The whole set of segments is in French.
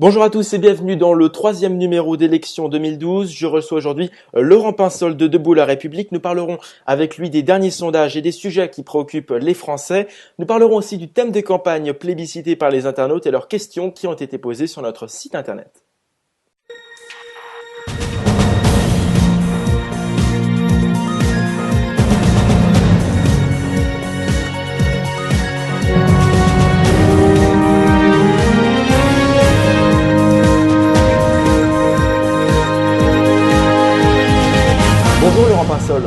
Bonjour à tous et bienvenue dans le troisième numéro d'élection 2012. Je reçois aujourd'hui Laurent Pinsol de Debout la République. Nous parlerons avec lui des derniers sondages et des sujets qui préoccupent les Français. Nous parlerons aussi du thème de campagne plébiscité par les internautes et leurs questions qui ont été posées sur notre site internet. Bonjour Laurent Pinsol.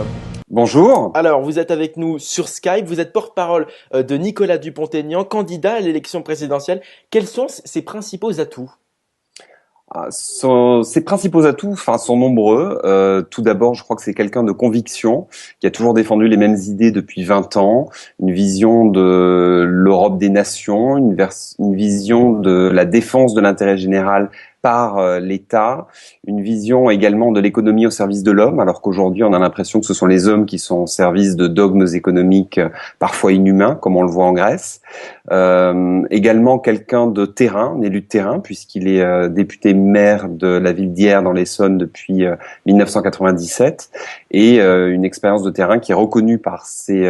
Bonjour. Alors, vous êtes avec nous sur Skype, vous êtes porte-parole de Nicolas Dupont-Aignan, candidat à l'élection présidentielle. Quels sont ses principaux atouts ? Ses principaux atouts, sont nombreux. Tout d'abord, je crois que c'est quelqu'un de conviction, qui a toujours défendu les mêmes idées depuis 20 ans, une vision de l'Europe des nations, une vision de la défense de l'intérêt général par l'État, une vision également de l'économie au service de l'homme, alors qu'aujourd'hui on a l'impression que ce sont les hommes qui sont au service de dogmes économiques parfois inhumains, comme on le voit en Grèce. Également quelqu'un de terrain, un élu de terrain, puisqu'il est député maire de la ville d'Hyères dans l'Essonne depuis 1997, et une expérience de terrain qui est reconnue par ses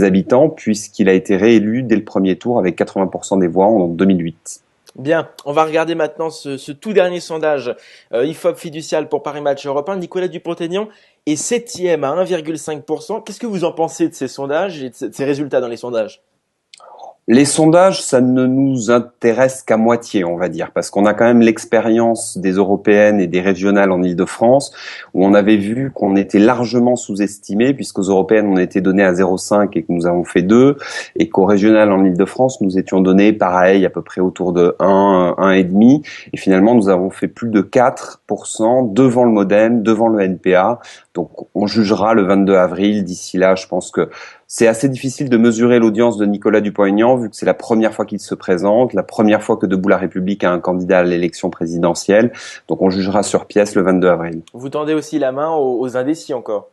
habitants, puisqu'il a été réélu dès le premier tour avec 80% des voix en 2008. Bien, on va regarder maintenant ce tout dernier sondage IFOP fiducial pour Paris Match Europe 1. Nicolas Dupont-Aignan est 7e à 1,5%. Qu'est-ce que vous en pensez de ces sondages et de ces résultats dans les sondages ? Les sondages, ça ne nous intéresse qu'à moitié, on va dire, parce qu'on a quand même l'expérience des européennes et des régionales en Île-de-France, où on avait vu qu'on était largement sous-estimé, puisqu'aux européennes, on était donné à 0,5 et que nous avons fait 2, et qu'aux régionales en Île-de-France, nous étions donnés pareil, à peu près autour de 1, 1,5, et finalement, nous avons fait plus de 4% devant le MoDem, devant le NPA. Donc, on jugera le 22 avril. D'ici là, je pense que c'est assez difficile de mesurer l'audience de Nicolas Dupont-Aignan, vu que c'est la première fois qu'il se présente, la première fois que Debout la République a un candidat à l'élection présidentielle. Donc on jugera sur pièce le 22 avril. Vous tendez aussi la main aux indécis encore ?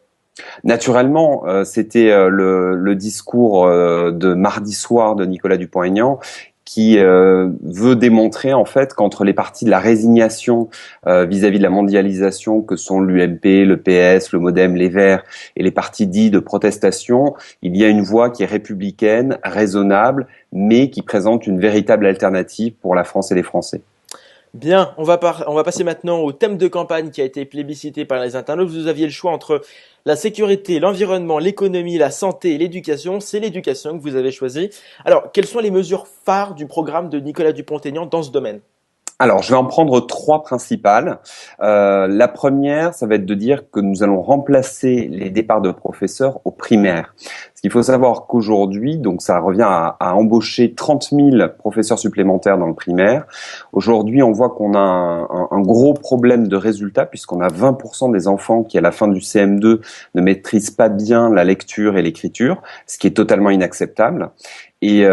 Naturellement, c'était le discours de mardi soir de Nicolas Dupont-Aignan, qui veut démontrer en fait qu'entre les partis de la résignation vis-à-vis de la mondialisation que sont l'UMP, le PS, le MoDem, les Verts et les partis dits de protestation, il y a une voix qui est républicaine, raisonnable, mais qui présente une véritable alternative pour la France et les Français. Bien, on va passer maintenant au thème de campagne qui a été plébiscité par les internautes. Vous aviez le choix entre la sécurité, l'environnement, l'économie, la santé et l'éducation. C'est l'éducation que vous avez choisi. Alors, quelles sont les mesures phares du programme de Nicolas Dupont-Aignan dans ce domaine ? Alors, je vais en prendre 3 principales. La première, ça va être de dire que nous allons remplacer les départs de professeurs au primaire. Ce qu'il faut savoir qu'aujourd'hui, donc ça revient à embaucher 30 000 professeurs supplémentaires dans le primaire. Aujourd'hui, on voit qu'on a un gros problème de résultats, puisqu'on a 20% des enfants qui, à la fin du CM2, ne maîtrisent pas bien la lecture et l'écriture, ce qui est totalement inacceptable. Et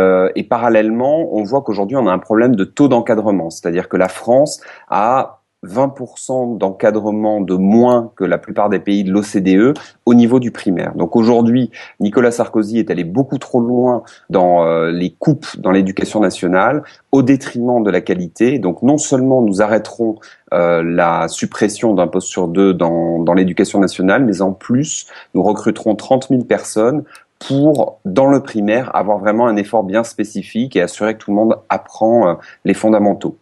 parallèlement, on voit qu'aujourd'hui, on a un problème de taux d'encadrement, c'est-à-dire que la France a 20% d'encadrement de moins que la plupart des pays de l'OCDE au niveau du primaire. Donc aujourd'hui, Nicolas Sarkozy est allé beaucoup trop loin dans les coupes dans l'éducation nationale au détriment de la qualité. Donc non seulement nous arrêterons la suppression d'un poste sur 2 dans l'éducation nationale, mais en plus, nous recruterons 30 000 personnes pour, dans le primaire, avoir vraiment un effort bien spécifique et assurer que tout le monde apprend les fondamentaux.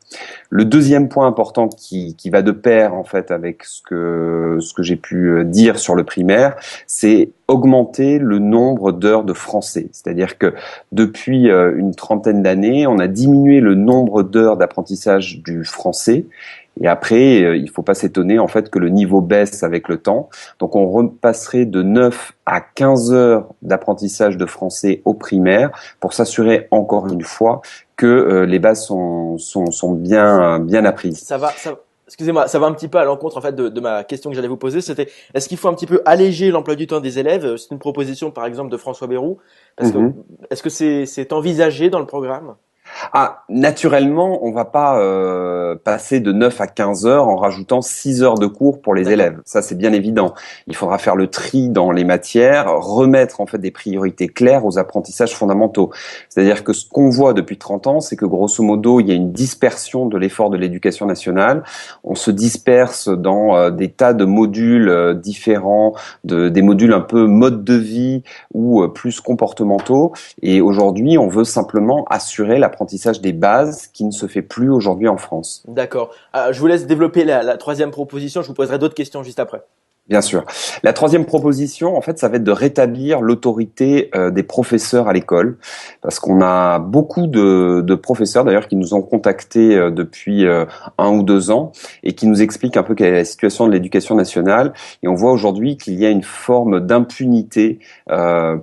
Le deuxième point important qui va de pair en fait avec ce que j'ai pu dire sur le primaire, c'est augmenter le nombre d'heures de français. C'est-à-dire que depuis une trentaine d'années, on a diminué le nombre d'heures d'apprentissage du français. Et après, il faut pas s'étonner en fait que le niveau baisse avec le temps. Donc on repasserait de 9 à 15 heures d'apprentissage de français au primaire pour s'assurer encore une fois que les bases sont bien apprises. Excusez-moi, ça va un petit peu à l'encontre en fait de ma question que j'allais vous poser. C'était, est-ce qu'il faut un petit peu alléger l'emploi du temps des élèves ? C'est une proposition par exemple de François Bayrou. Est-ce que c'est envisagé dans le programme ? Ah, naturellement, on va pas passer de 9 à 15 heures en rajoutant 6 heures de cours pour les D'accord. élèves. Ça, c'est bien évident. Il faudra faire le tri dans les matières, remettre en fait des priorités claires aux apprentissages fondamentaux. C'est-à-dire que ce qu'on voit depuis 30 ans, c'est que grosso modo, il y a une dispersion de l'effort de l'éducation nationale. On se disperse dans des tas de modules différents, des modules un peu mode de vie ou plus comportementaux. Et aujourd'hui, on veut simplement assurer l'apprentissage des bases qui ne se fait plus aujourd'hui en France. D'accord. Je vous laisse développer la troisième proposition. Je vous poserai d'autres questions juste après. Bien sûr. La troisième proposition, en fait, ça va être de rétablir l'autorité des professeurs à l'école, parce qu'on a beaucoup de professeurs d'ailleurs qui nous ont contactés depuis 1 ou 2 ans et qui nous expliquent un peu quelle est la situation de l'éducation nationale. Et on voit aujourd'hui qu'il y a une forme d'impunité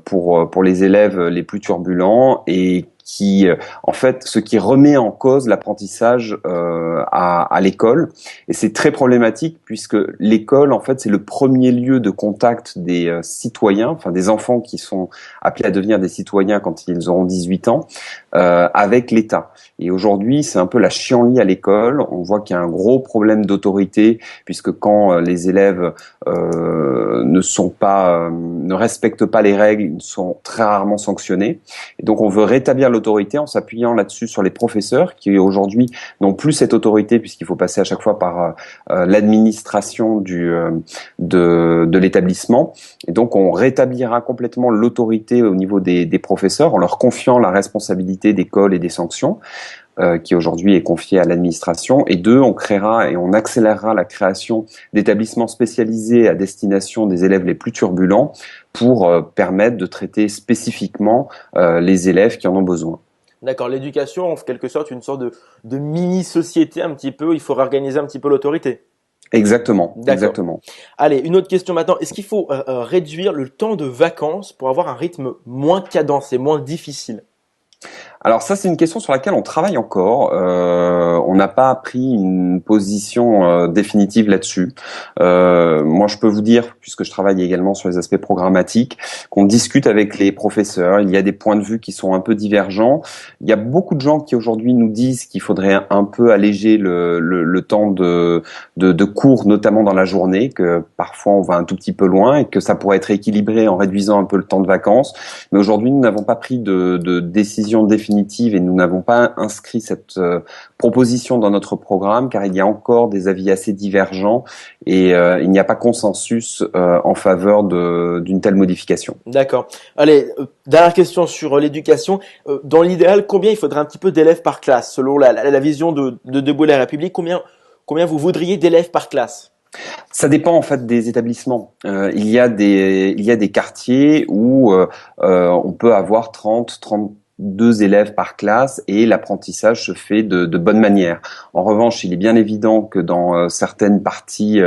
pour les élèves les plus turbulents et qui, en fait, ce qui remet en cause l'apprentissage à l'école. Et c'est très problématique puisque l'école, en fait, c'est le premier lieu de contact des citoyens, enfin des enfants qui sont appelés à devenir des citoyens quand ils auront 18 ans, avec l'État. Et aujourd'hui, c'est un peu la chienlit à l'école. On voit qu'il y a un gros problème d'autorité puisque quand les élèves ne respectent pas les règles, ils sont très rarement sanctionnés. Et donc, on veut rétablir l'autorité en s'appuyant là-dessus sur les professeurs qui aujourd'hui n'ont plus cette autorité puisqu'il faut passer à chaque fois par l'administration de l'établissement. Et donc, on rétablira complètement l'autorité au niveau des professeurs en leur confiant la responsabilité d'école et des sanctions. Qui aujourd'hui est confiée à l'administration. Et deux, on créera et on accélérera la création d'établissements spécialisés à destination des élèves les plus turbulents pour permettre de traiter spécifiquement les élèves qui en ont besoin. D'accord. L'éducation, en quelque sorte, une sorte de mini-société un petit peu. Il faut réorganiser un petit peu l'autorité. Exactement, D'accord. exactement. Allez, une autre question maintenant. Est-ce qu'il faut réduire le temps de vacances pour avoir un rythme moins cadencé, moins difficile? Alors ça, c'est une question sur laquelle on travaille encore. On n'a pas pris une position définitive là-dessus. Moi, je peux vous dire, puisque je travaille également sur les aspects programmatiques, qu'on discute avec les professeurs. Il y a des points de vue qui sont un peu divergents. Il y a beaucoup de gens qui aujourd'hui nous disent qu'il faudrait un peu alléger le temps de cours, notamment dans la journée, que parfois on va un tout petit peu loin et que ça pourrait être équilibré en réduisant un peu le temps de vacances. Mais aujourd'hui, nous n'avons pas pris de décision définitive et nous n'avons pas inscrit cette proposition dans notre programme car il y a encore des avis assez divergents et il n'y a pas consensus en faveur d'une telle modification. D'accord. Allez, dernière question sur l'éducation. Dans l'idéal, combien il faudrait un petit peu d'élèves par classe? Selon la vision de Debout la République, combien vous voudriez d'élèves par classe? Ça dépend en fait des établissements. Il y a des quartiers où on peut avoir 32 élèves par classe et l'apprentissage se fait de bonne manière. En revanche, il est bien évident que dans certaines parties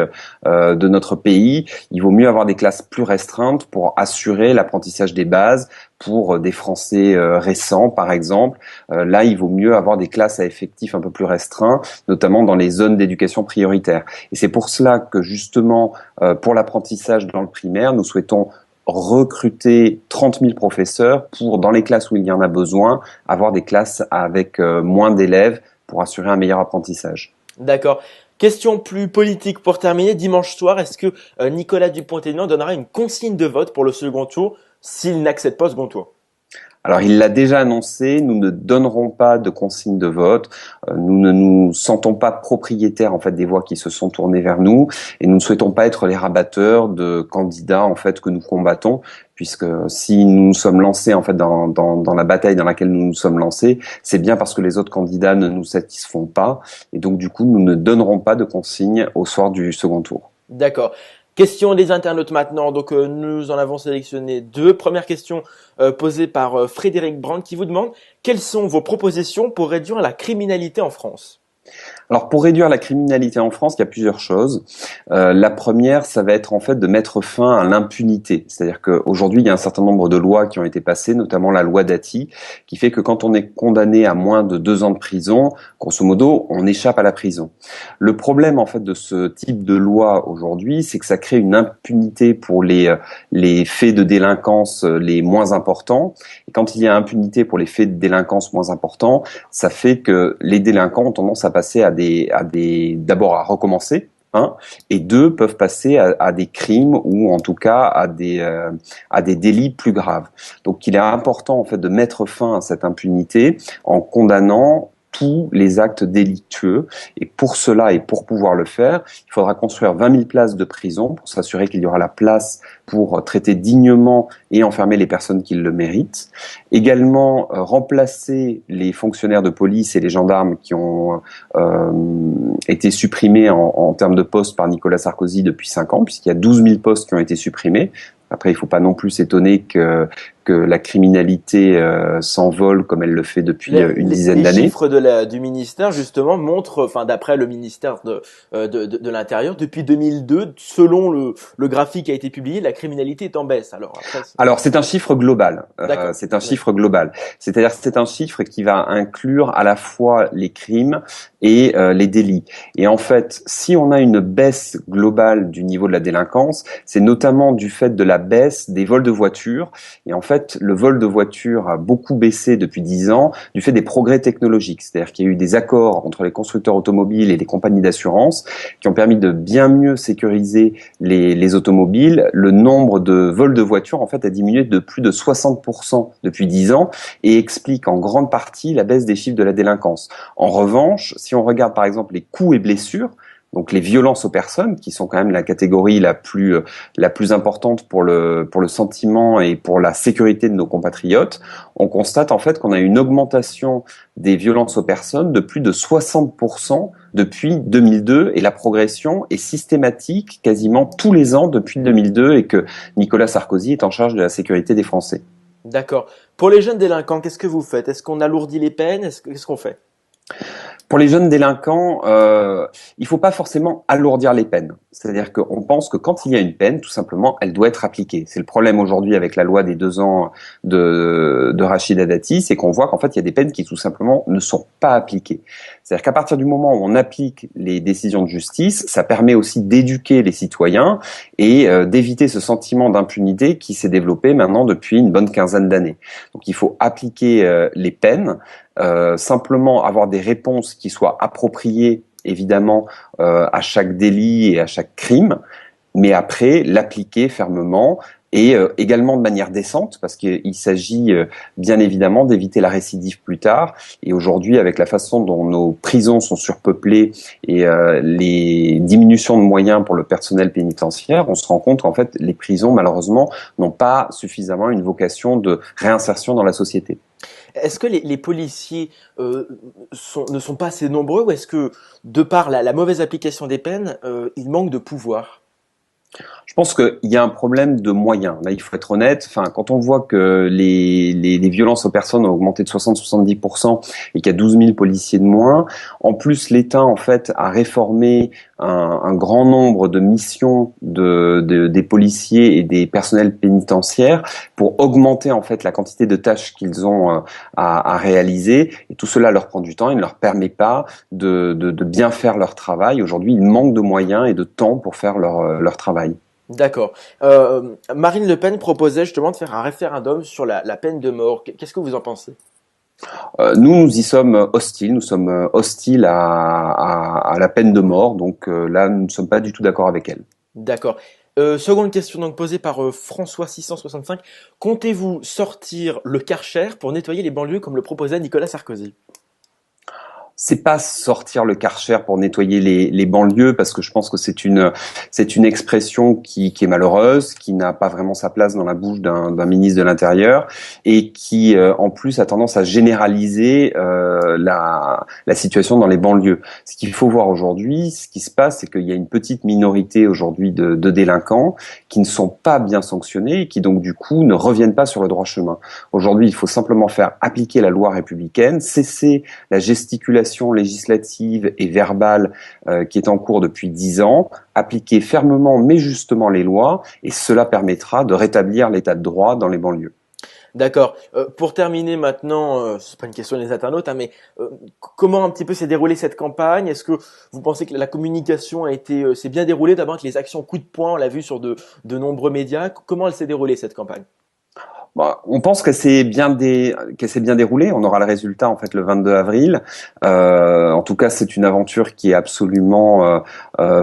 de notre pays, il vaut mieux avoir des classes plus restreintes pour assurer l'apprentissage des bases. Pour des Français récents, par exemple, là, il vaut mieux avoir des classes à effectifs un peu plus restreints, notamment dans les zones d'éducation prioritaire. Et c'est pour cela que justement, pour l'apprentissage dans le primaire, nous souhaitons recruter 30 000 professeurs pour, dans les classes où il y en a besoin, avoir des classes avec moins d'élèves pour assurer un meilleur apprentissage. D'accord. Question plus politique pour terminer. Dimanche soir, est-ce que Nicolas Dupont-Aignan donnera une consigne de vote pour le second tour s'il n'accède pas au second tour? Alors, il l'a déjà annoncé, nous ne donnerons pas de consigne de vote, nous ne nous sentons pas propriétaires en fait des voix qui se sont tournées vers nous et nous ne souhaitons pas être les rabatteurs de candidats en fait que nous combattons puisque si nous nous sommes lancés en fait dans la bataille dans laquelle nous nous sommes lancés, c'est bien parce que les autres candidats ne nous satisfont pas et donc du coup, nous ne donnerons pas de consigne au soir du second tour. D'accord. Question des internautes maintenant. Donc nous en avons sélectionné deux. Première question posée par Frédéric Brand qui vous demande quelles sont vos propositions pour réduire la criminalité en France? Alors pour réduire la criminalité en France, il y a plusieurs choses. La première, ça va être en fait de mettre fin à l'impunité. C'est-à-dire qu'aujourd'hui, il y a un certain nombre de lois qui ont été passées, notamment la loi Dati, qui fait que quand on est condamné à moins de 2 ans de prison, grosso modo, on échappe à la prison. Le problème en fait de ce type de loi aujourd'hui, c'est que ça crée une impunité pour les faits de délinquance les moins importants. Et quand il y a impunité pour les faits de délinquance moins importants, ça fait que les délinquants ont tendance à passer d'abord à recommencer, hein, et deux, peuvent passer à des crimes ou en tout cas à des délits plus graves. Donc il est important en fait de mettre fin à cette impunité en condamnant tous les actes délictueux. Et pour cela et pour pouvoir le faire, il faudra construire 20 000 places de prison pour s'assurer qu'il y aura la place pour traiter dignement et enfermer les personnes qui le méritent. Également, remplacer les fonctionnaires de police et les gendarmes qui ont été supprimés en termes de postes par Nicolas Sarkozy depuis 5 ans, puisqu'il y a 12 000 postes qui ont été supprimés. Après, il ne faut pas non plus s'étonner que la criminalité s'envole comme elle le fait depuis une dizaine d'années. Les chiffres du ministère, justement, montrent, enfin, d'après le ministère de l'Intérieur, depuis 2002, selon le graphique qui a été publié, la criminalité est en baisse. Alors, c'est un chiffre global. C'est un chiffre global. C'est-à-dire que c'est un chiffre qui va inclure à la fois les crimes et les délits. Et en fait, si on a une baisse globale du niveau de la délinquance, c'est notamment du fait de la baisse des vols de voitures. Et en fait, le vol de voitures a beaucoup baissé depuis 10 ans du fait des progrès technologiques. C'est-à-dire qu'il y a eu des accords entre les constructeurs automobiles et les compagnies d'assurance qui ont permis de bien mieux sécuriser les automobiles. Le nombre de vols de voitures, en fait, a diminué de plus de 60% depuis 10 ans et explique en grande partie la baisse des chiffres de la délinquance. En revanche, si on regarde par exemple les coups et blessures, donc les violences aux personnes, qui sont quand même la catégorie la plus importante pour le sentiment et pour la sécurité de nos compatriotes, on constate en fait qu'on a une augmentation des violences aux personnes de plus de 60% depuis 2002 et la progression est systématique quasiment tous les ans depuis 2002 et que Nicolas Sarkozy est en charge de la sécurité des Français. D'accord. Pour les jeunes délinquants, qu'est-ce que vous faites? Est-ce qu'on alourdit les peines? Qu'est-ce qu'on fait? Pour les jeunes délinquants, il faut pas forcément alourdir les peines. C'est-à-dire qu'on pense que quand il y a une peine, tout simplement, elle doit être appliquée. C'est le problème aujourd'hui avec la loi des 2 ans de Rachida Dati, c'est qu'on voit qu'en fait, il y a des peines qui tout simplement ne sont pas appliquées. C'est-à-dire qu'à partir du moment où on applique les décisions de justice, ça permet aussi d'éduquer les citoyens et d'éviter ce sentiment d'impunité qui s'est développé maintenant depuis une bonne quinzaine d'années. Donc il faut appliquer les peines, simplement avoir des réponses qui soient appropriées évidemment à chaque délit et à chaque crime, mais après l'appliquer fermement et également de manière décente, parce qu'il s'agit bien évidemment d'éviter la récidive plus tard. Et aujourd'hui, avec la façon dont nos prisons sont surpeuplées et les diminutions de moyens pour le personnel pénitentiaire, on se rend compte qu'en fait, les prisons, malheureusement, n'ont pas suffisamment une vocation de réinsertion dans la société. Est-ce que les policiers ne sont pas assez nombreux ou est-ce que, de par la mauvaise application des peines, il manque de pouvoir? Je pense qu'il y a un problème de moyens. Là, il faut être honnête. Enfin, quand on voit que les violences aux personnes ont augmenté de 60-70% et qu'il y a 12 000 policiers de moins, en plus l'État en fait a réformé un grand nombre de missions des policiers et des personnels pénitentiaires pour augmenter en fait la quantité de tâches qu'ils ont à réaliser. Et tout cela leur prend du temps. Il ne leur permet pas de bien faire leur travail. Aujourd'hui, il manque de moyens et de temps pour faire leur travail. D'accord. Marine Le Pen proposait justement de faire un référendum sur la peine de mort. Qu'est-ce que vous en pensez? Nous y sommes hostiles. Nous sommes hostiles à la peine de mort. Donc là, nous ne sommes pas du tout d'accord avec elle. D'accord. Seconde question donc posée par François 665. Comptez-vous sortir le Karcher pour nettoyer les banlieues comme le proposait Nicolas Sarkozy? C'est pas sortir le Karcher pour nettoyer les banlieues, parce que je pense que c'est une expression qui est malheureuse, qui n'a pas vraiment sa place dans la bouche d'un ministre de l'Intérieur et qui en plus a tendance à généraliser la situation dans les banlieues. Ce qu'il faut voir aujourd'hui, ce qui se passe, c'est qu'il y a une petite minorité aujourd'hui de délinquants qui ne sont pas bien sanctionnés et qui donc du coup ne reviennent pas sur le droit chemin. Aujourd'hui, il faut simplement faire appliquer la loi républicaine, cesser la gesticulation manipulation législative et verbale qui est en cours depuis 10 ans, appliquer fermement mais justement les lois, et cela permettra de rétablir l'état de droit dans les banlieues. D'accord. Pour terminer maintenant, c'est pas une question des internautes, hein, mais comment un petit peu s'est déroulée cette campagne? Est-ce que vous pensez que la communication s'est bien déroulée d'abord avec les actions coup de poing, on l'a vu sur de nombreux médias. Comment elle s'est déroulée cette campagne? Bon, on pense qu'elle s'est bien déroulée. On aura le résultat en fait le 22 avril. En tout cas, c'est une aventure qui est absolument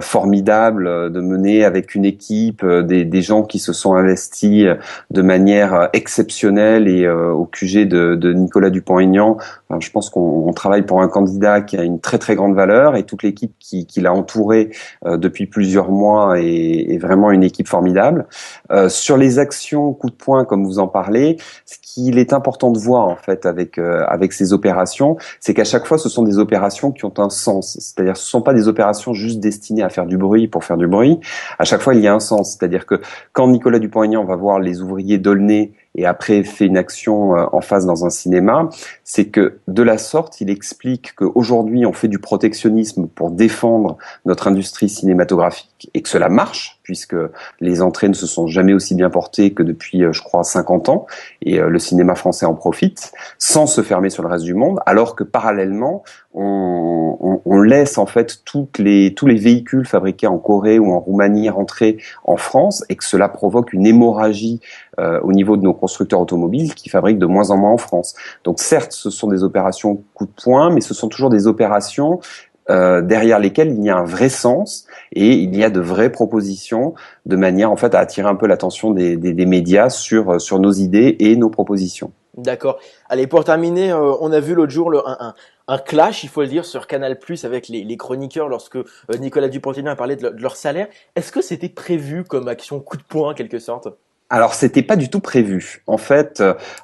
formidable de mener avec une équipe, des gens qui se sont investis de manière exceptionnelle, et au QG de Nicolas Dupont-Aignan, enfin, je pense qu'on travaille pour un candidat qui a une très très grande valeur, et toute l'équipe qui l'a entouré depuis plusieurs mois est vraiment une équipe formidable. Sur les actions coup de poing, comme vous en parler. Ce qu'il est important de voir en fait avec ces opérations, c'est qu'à chaque fois, ce sont des opérations qui ont un sens. C'est-à-dire, ce sont pas des opérations juste destinées à faire du bruit pour faire du bruit. À chaque fois, il y a un sens. C'est-à-dire que quand Nicolas Dupont-Aignan va voir les ouvriers d'Aulnay et après fait une action en face dans un cinéma, c'est que de la sorte, il explique qu'aujourd'hui, on fait du protectionnisme pour défendre notre industrie cinématographique, et que cela marche, puisque les entrées ne se sont jamais aussi bien portées que depuis, je crois, 50 ans, et le cinéma français en profite, sans se fermer sur le reste du monde, alors que parallèlement, on laisse en fait tous les véhicules fabriqués en Corée ou en Roumanie rentrer en France, et que cela provoque une hémorragie au niveau de nos constructeurs automobiles qui fabriquent de moins en moins en France. Donc certes, ce sont des opérations coup de poing, mais ce sont toujours des opérations derrière lesquelles il y a un vrai sens, et il y a de vraies propositions, de manière en fait à attirer un peu l'attention des médias sur nos idées et nos propositions. D'accord. Allez, pour terminer, on a vu l'autre jour un clash, il faut le dire, sur Canal+ avec les chroniqueurs lorsque Nicolas Dupont-Aignan a parlé de leur salaire. Est-ce que c'était prévu comme action coup de poing en quelque sorte? Alors, c'était pas du tout prévu. En fait,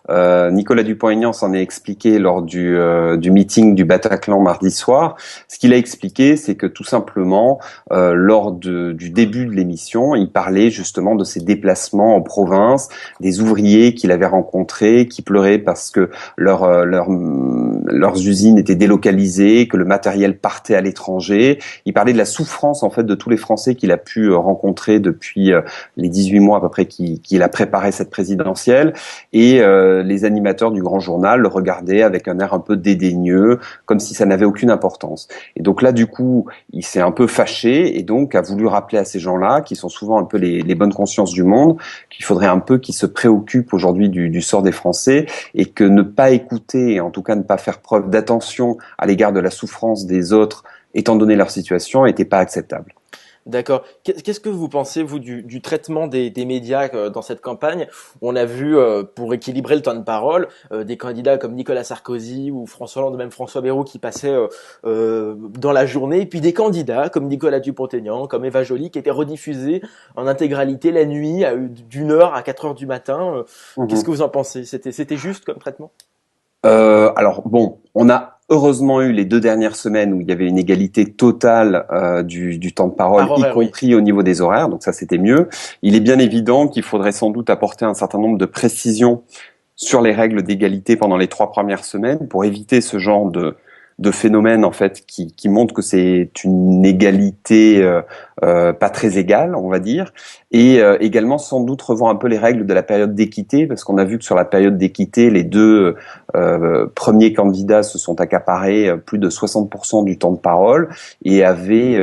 Nicolas Dupont-Aignan s'en est expliqué lors du meeting du Bataclan mardi soir. Ce qu'il a expliqué, c'est que tout simplement, lors du début de l'émission, il parlait justement de ses déplacements en province, des ouvriers qu'il avait rencontrés, qui pleuraient parce que leurs usines étaient délocalisées, que le matériel partait à l'étranger. Il parlait de la souffrance en fait de tous les Français qu'il a pu rencontrer depuis les 18 mois à peu près qu'il a préparé cette présidentielle, et les animateurs du Grand Journal le regardaient avec un air un peu dédaigneux, comme si ça n'avait aucune importance. Et donc là, du coup, il s'est un peu fâché, et donc a voulu rappeler à ces gens-là, qui sont souvent un peu les bonnes consciences du monde, qu'il faudrait un peu qu'ils se préoccupent aujourd'hui du sort des Français, et que ne pas écouter, et en tout cas ne pas faire preuve d'attention à l'égard de la souffrance des autres, étant donné leur situation, n'était pas acceptable. D'accord. Qu'est-ce que vous pensez, vous, du traitement des médias dans cette campagne? On a vu, pour équilibrer le temps de parole, des candidats comme Nicolas Sarkozy ou François Hollande, même François Bayrou qui passaient dans la journée, et puis des candidats comme Nicolas Dupont-Aignan, comme Eva Joly, qui étaient rediffusés en intégralité la nuit, d'1 heure à 4 heures du matin. Qu'est-ce que vous en pensez? C'était juste comme traitement? Alors bon, on a heureusement eu les 2 dernières semaines où il y avait une égalité totale du temps de parole, Par horaire, y oui. compris au niveau des horaires, donc ça c'était mieux. Il est bien évident qu'il faudrait sans doute apporter un certain nombre de précisions sur les règles d'égalité pendant les 3 premières semaines pour éviter ce genre de phénomène en fait qui montre que c'est une égalité pas très égale, on va dire, et également sans doute revoir un peu les règles de la période d'équité, parce qu'on a vu que sur la période d'équité, les 2 premiers candidats se sont accaparés plus de 60% du temps de parole, et avaient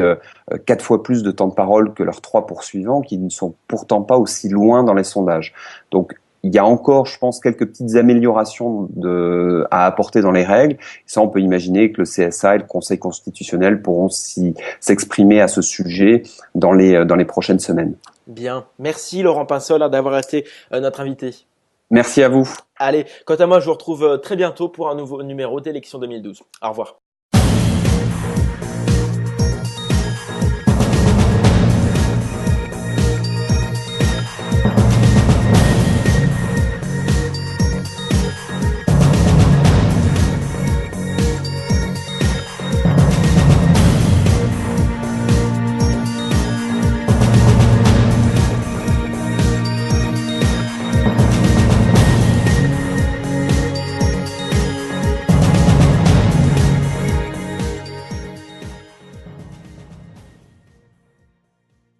4 fois plus de temps de parole que leurs 3 poursuivants, qui ne sont pourtant pas aussi loin dans les sondages. Donc il y a encore, je pense, quelques petites améliorations à apporter dans les règles. Ça, on peut imaginer que le CSA et le Conseil constitutionnel pourront s'exprimer à ce sujet dans les prochaines semaines. Bien. Merci Laurent Pinsol d'avoir été notre invité. Merci à vous. Allez, quant à moi, je vous retrouve très bientôt pour un nouveau numéro d'Élection 2012. Au revoir.